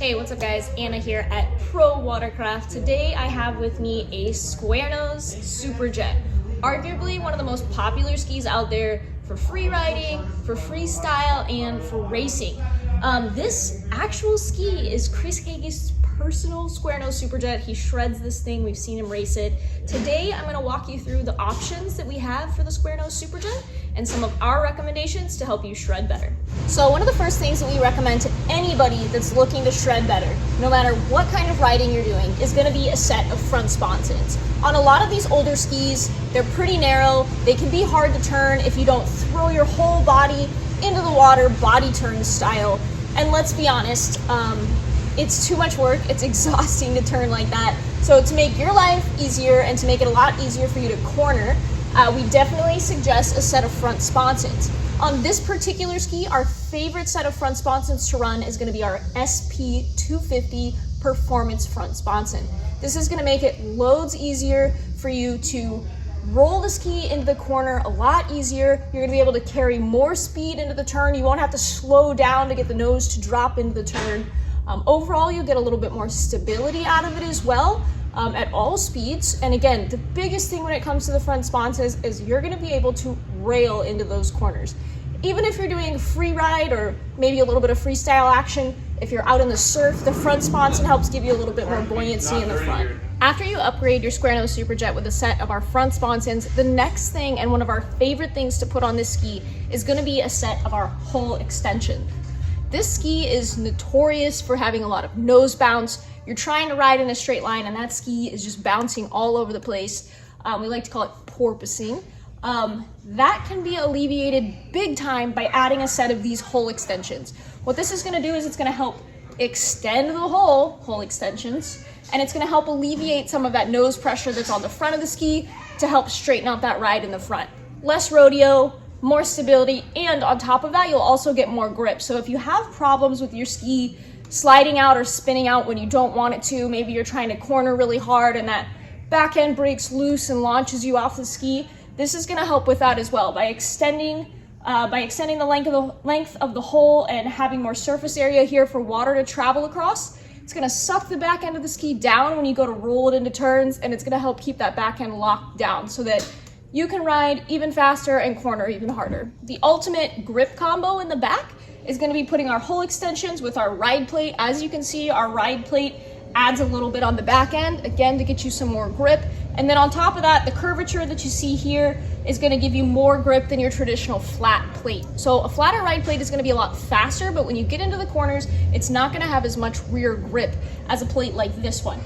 Hey, what's up guys? Anna here at Pro Watercraft. Today I have with me a Squarenose SuperJet. Arguably one of the most popular skis out there for free riding, for freestyle, and for racing. This actual ski is Chris Hage's personal Squarenose SuperJet. He shreds this thing. We've seen him race it. Today I'm going to walk you through the options that we have for the Squarenose SuperJet and some of our recommendations to help you shred better. So one of the first things that we recommend to anybody that's looking to shred better, no matter what kind of riding you're doing, is going to be a set of front sponsons. On a lot of these older skis, they're pretty narrow. They can be hard to turn if you don't throw your whole body into the water, body turn style. And let's be honest, it's too much work. It's exhausting to turn like that. So to make your life easier and to make it a lot easier for you to corner, we definitely suggest a set of front sponsons. On this particular ski, our favorite set of front sponsons to run is going to be our SP250 Performance Front Sponson. This is going to make it loads easier for you to roll the ski into the corner a lot easier. You're going to be able to carry more speed into the turn. You won't have to slow down to get the nose to drop into the turn. Overall, you'll get a little bit more stability out of it as well at all speeds. And again, the biggest thing when it comes to the front sponsons is you're going to be able to rail into those corners. Even if you're doing free ride or maybe a little bit of freestyle action, if you're out in the surf, the front sponson helps give you a little bit more buoyancy in the front. After you upgrade your Squarenose SuperJet with a set of our front sponsons, the next thing and one of our favorite things to put on this ski is going to be a set of our hull extension. This ski is notorious for having a lot of nose bounce. You're trying to ride in a straight line and that ski is just bouncing all over the place. We like to call it porpoising. That can be alleviated big time by adding a set of these hull extensions. What this is going to do is it's going to help extend the hull extensions, and it's going to help alleviate some of that nose pressure that's on the front of the ski to help straighten out that ride in the front. Less rodeo, more stability, and on top of that, you'll also get more grip. So if you have problems with your ski sliding out or spinning out when you don't want it to, maybe you're trying to corner really hard and that back end breaks loose and launches you off the ski, this is going to help with that as well by extending the length of the hull and having more surface area here for water to travel across. It's going to suck the back end of the ski down when you go to roll it into turns, and it's going to help keep that back end locked down so that you can ride even faster and corner even harder. The ultimate grip combo in the back is going to be putting our hull extensions with our ride plate. As you can see, our ride plate adds a little bit on the back end, again, to get you some more grip. And then on top of that, the curvature that you see here is going to give you more grip than your traditional flat plate. So a flatter ride plate is going to be a lot faster, but when you get into the corners, it's not going to have as much rear grip as a plate like this one.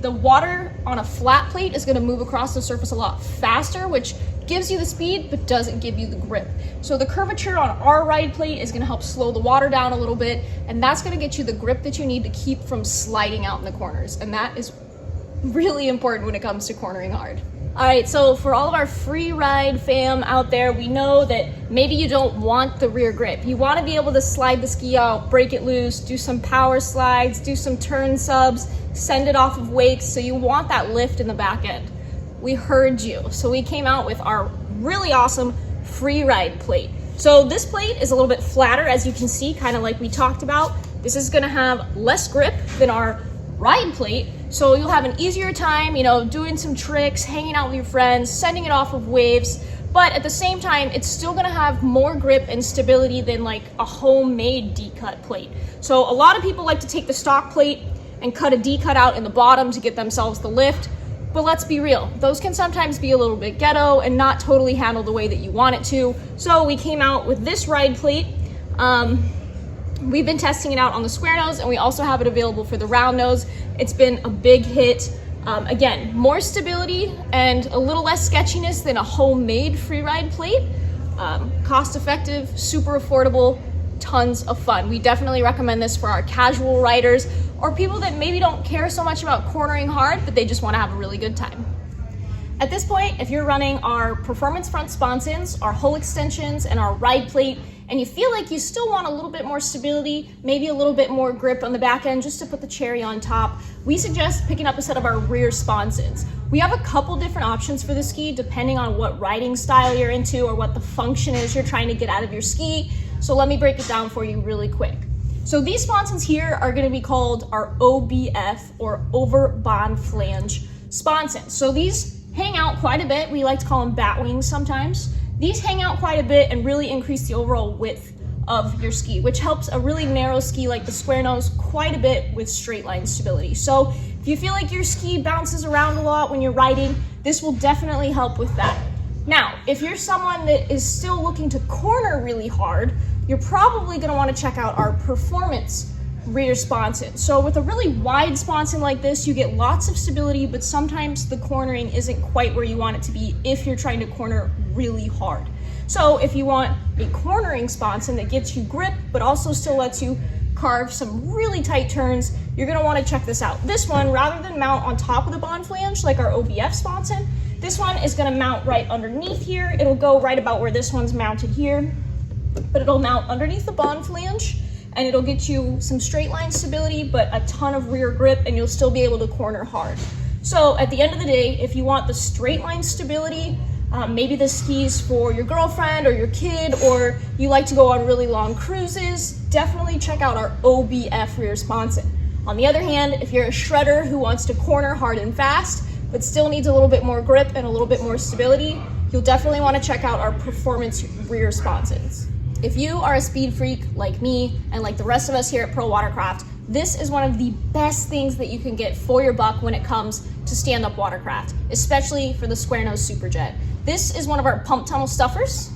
The water on a flat plate is going to move across the surface a lot faster, which gives you the speed but doesn't give you the grip. So the curvature on our ride plate is going to help slow the water down a little bit, and that's going to get you the grip that you need to keep from sliding out in the corners, and that is really important when it comes to cornering hard. All right, so for all of our free ride fam out there, we know that maybe you don't want the rear grip. You want to be able to slide the ski out, break it loose, do some power slides, do some turn subs, send it off of wakes, so you want that lift in the back end. We heard you, so we came out with our really awesome free ride plate. So this plate is a little bit flatter, as you can see, kind of like we talked about. This is going to have less grip than our ride plate, so you'll have an easier time, doing some tricks, hanging out with your friends, sending it off of waves, but at the same time, it's still gonna have more grip and stability than like a homemade D-cut plate. So a lot of people like to take the stock plate and cut a D-cut out in the bottom to get themselves the lift, but let's be real, those can sometimes be a little bit ghetto and not totally handle the way that you want it to. So we came out with this ride plate. We've been testing it out on the square nose, and we also have it available for the round nose. It's been a big hit. Again, more stability and a little less sketchiness than a homemade free ride plate. Cost effective, super affordable, tons of fun. We definitely recommend this for our casual riders or people that maybe don't care so much about cornering hard, but they just want to have a really good time. At this point, if you're running our performance front sponsons, our hull extensions, and our ride plate, and you feel like you still want a little bit more stability, maybe a little bit more grip on the back end just to put the cherry on top, we suggest picking up a set of our rear sponsons. We have a couple different options for the ski depending on what riding style you're into or what the function is you're trying to get out of your ski. So let me break it down for you really quick. So these sponsons here are going to be called our OBF, or over bond flange sponsons. So these hang out quite a bit. We like to call them bat wings sometimes. These hang out quite a bit and really increase the overall width of your ski, which helps a really narrow ski like the Squarenose quite a bit with straight line stability. So if you feel like your ski bounces around a lot when you're riding, this will definitely help with that. Now, if you're someone that is still looking to corner really hard, you're probably going to want to check out our performance rear sponson. So with a really wide sponson like this, you get lots of stability, but sometimes the cornering isn't quite where you want it to be if you're trying to corner really hard. So if you want a cornering sponson that gets you grip, but also still lets you carve some really tight turns, you're going to want to check this out. This one, rather than mount on top of the bond flange like our OBF sponson, this one is going to mount right underneath here. It'll go right about where this one's mounted here, but it'll mount underneath the bond flange, and it'll get you some straight line stability, but a ton of rear grip, and you'll still be able to corner hard. So at the end of the day, if you want the straight line stability, maybe the ski's for your girlfriend or your kid, or you like to go on really long cruises, definitely check out our OBF rear sponson. On the other hand, if you're a shredder who wants to corner hard and fast, but still needs a little bit more grip and a little bit more stability, you'll definitely want to check out our performance rear sponsons. If you are a speed freak like me and like the rest of us here at Pro Watercraft, this is one of the best things that you can get for your buck when it comes to stand-up watercraft, especially for the Squarenose SuperJet. This is one of our pump tunnel stuffers.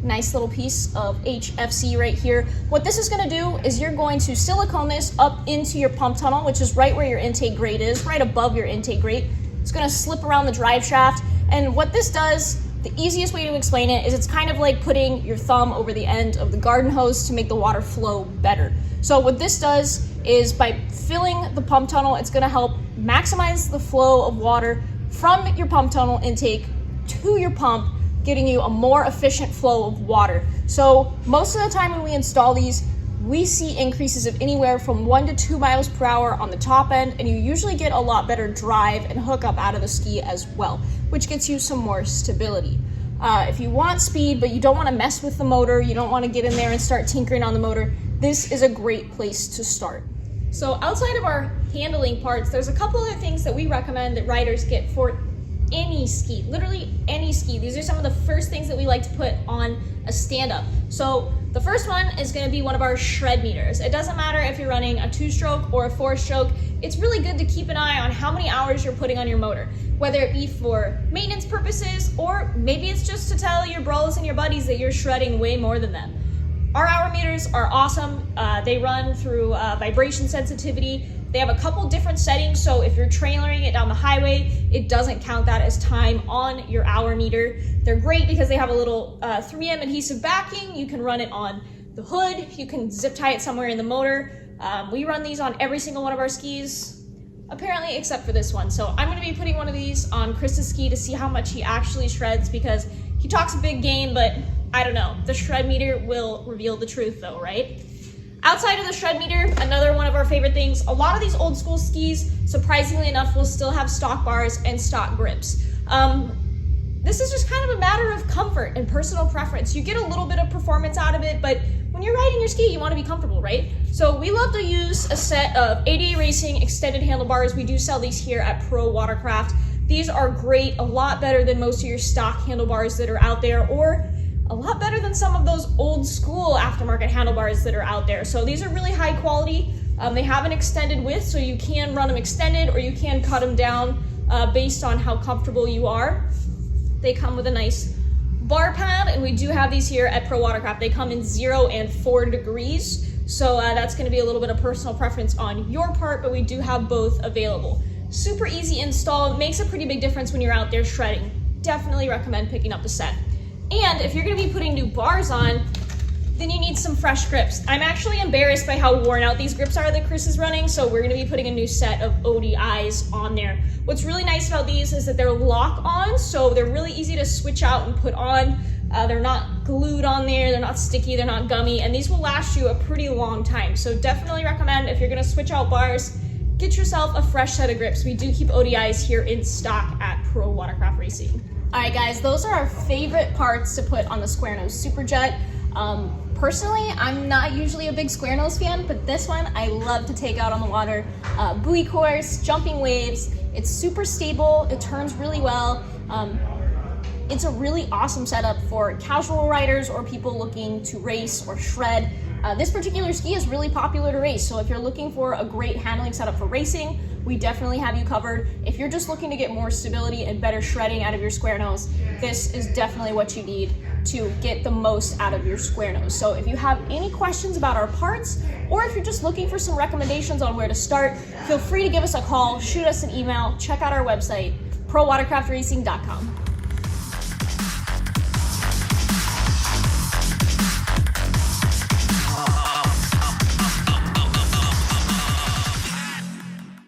Nice little piece of HFC right here. What this is going to do is you're going to silicone this up into your pump tunnel, which is right where your intake grate is, right above your intake grate. It's going to slip around the drive shaft, and what this does, the easiest way to explain it is it's kind of like putting your thumb over the end of the garden hose to make the water flow better. So what this does is by filling the pump tunnel, it's going to help maximize the flow of water from your pump tunnel intake to your pump, getting you a more efficient flow of water. So most of the time when we install these, we see increases of anywhere from 1 to 2 miles per hour on the top end, and you usually get a lot better drive and hookup out of the ski as well, which gets you some more stability. If you want speed, but you don't want to mess with the motor, you don't want to get in there and start tinkering on the motor, this is a great place to start. So outside of our handling parts, there's a couple other things that we recommend that riders get for any ski, literally any ski. These are some of the first things that we like to put on a stand-up. So the first one is going to be one of our shred meters. It doesn't matter if you're running a 2-stroke or a 4-stroke. It's really good to keep an eye on how many hours you're putting on your motor, whether it be for maintenance purposes, or maybe it's just to tell your bros and your buddies that you're shredding way more than them. Our hour meters are awesome. They run through vibration sensitivity. They have a couple different settings, so if you're trailering it down the highway, it doesn't count that as time on your hour meter. They're great because they have a little 3M adhesive backing. You can run it on the hood. You can zip tie it somewhere in the motor. We run these on every single one of our skis, apparently except for this one. So I'm going to be putting one of these on Chris's ski to see how much he actually shreds, because he talks a big game, but I don't know. The shred meter will reveal the truth though, right? Outside of the shred meter, another one of our favorite things, a lot of these old school skis, surprisingly enough, will still have stock bars and stock grips. This is just kind of a matter of comfort and personal preference. You get a little bit of performance out of it, but when you're riding your ski, you want to be comfortable, right? So we love to use a set of ADA Racing extended handlebars. We do sell these here at Pro Watercraft. These are great, a lot better than most of your stock handlebars that are out there, or a lot better than some of those old school aftermarket handlebars that are out there. So these are really high quality. They have an extended width, so you can run them extended or you can cut them down based on how comfortable you are. They come with a nice bar pad, and we do have these here at Pro Watercraft. They come in 0 and 4 degrees. So that's gonna be a little bit of personal preference on your part, but we do have both available. Super easy install, makes a pretty big difference when you're out there shredding. Definitely recommend picking up the set. And if you're gonna be putting new bars on, then you need some fresh grips. I'm actually embarrassed by how worn out these grips are that Chris is running, so we're gonna be putting a new set of ODIs on there. What's really nice about these is that they're lock-on, so they're really easy to switch out and put on. They're not glued on there, they're not sticky, they're not gummy, and these will last you a pretty long time. So definitely recommend, if you're gonna switch out bars, get yourself a fresh set of grips. We do keep ODIs here in stock at Pro Watercraft Racing. All right, guys, those are our favorite parts to put on the Squarenose SuperJet. Personally, I'm not usually a big Squarenose fan, but this one I love to take out on the water. Buoy course, jumping waves, it's super stable, it turns really well. It's a really awesome setup for casual riders or people looking to race or shred. This particular ski is really popular to race, so if you're looking for a great handling setup for racing, we definitely have you covered. If you're just looking to get more stability and better shredding out of your Squarenose, this is definitely what you need to get the most out of your Squarenose. So if you have any questions about our parts, or if you're just looking for some recommendations on where to start, feel free to give us a call, shoot us an email, check out our website, prowatercraftracing.com.